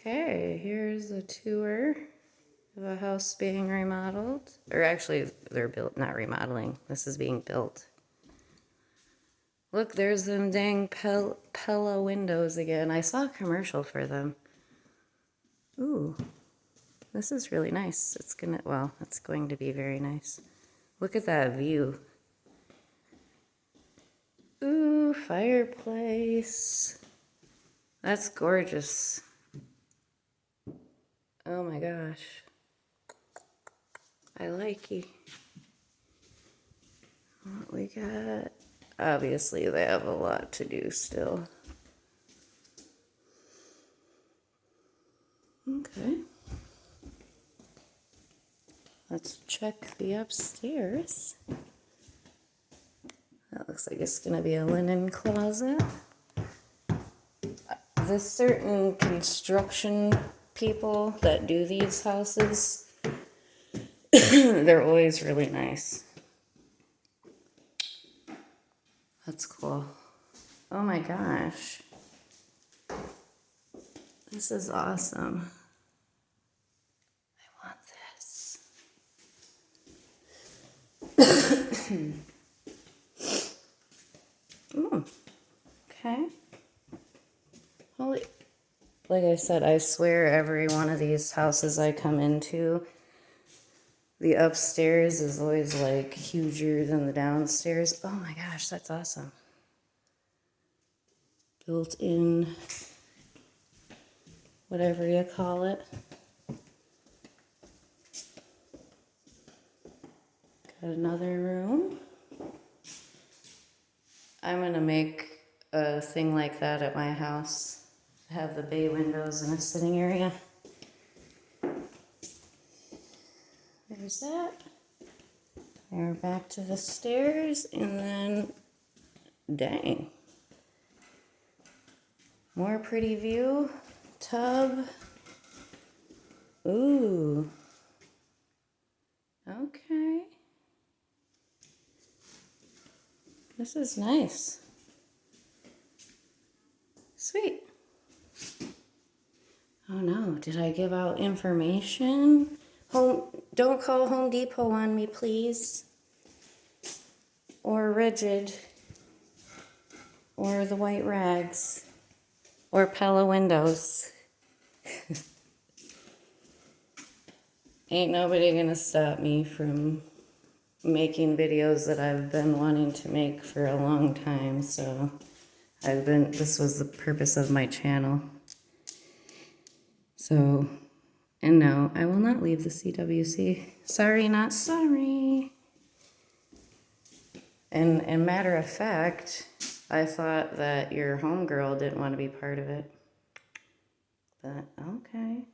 Okay, here's a tour of a house being remodeled. Or actually, they're built, not remodeling. This is being built. Look, there's them dang Pella windows again. I saw a commercial for them. Ooh, this is really nice. It's going to be very nice. Look at that view. Ooh, fireplace. That's gorgeous. Oh my gosh. I like it. What we got? Obviously, they have a lot to do still. Okay. Let's check the upstairs. That looks like it's going to be a linen closet. There's certain construction people that do these houses. They're always really nice. That's cool. Oh my gosh. This is awesome. I want this. Ooh. Okay. Holy. Like I said, I swear every one of these houses I come into, the upstairs is always like huger than the downstairs. Oh my gosh, that's awesome. Built in, whatever you call it. Got another room. I'm gonna make a thing like that at my house. Have the bay windows and a sitting area. There's that. We're back to the stairs, and then, dang. More pretty view. Tub. Ooh. Okay. This is nice. Sweet. Oh no, did I give out information? Don't call Home Depot on me, please. Or Rigid. Or the White Rags. Or Pella Windows. Ain't nobody gonna stop me from making videos that I've been wanting to make for a long time, so this was the purpose of my channel. So, and no, I will not leave the CWC. Sorry, not sorry. And matter of fact, I thought that your homegirl didn't want to be part of it. But, okay.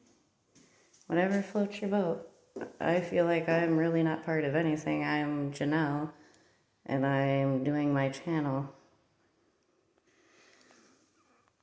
Whatever floats your boat. I feel like I'm really not part of anything. I'm Janelle, and I'm doing my channel.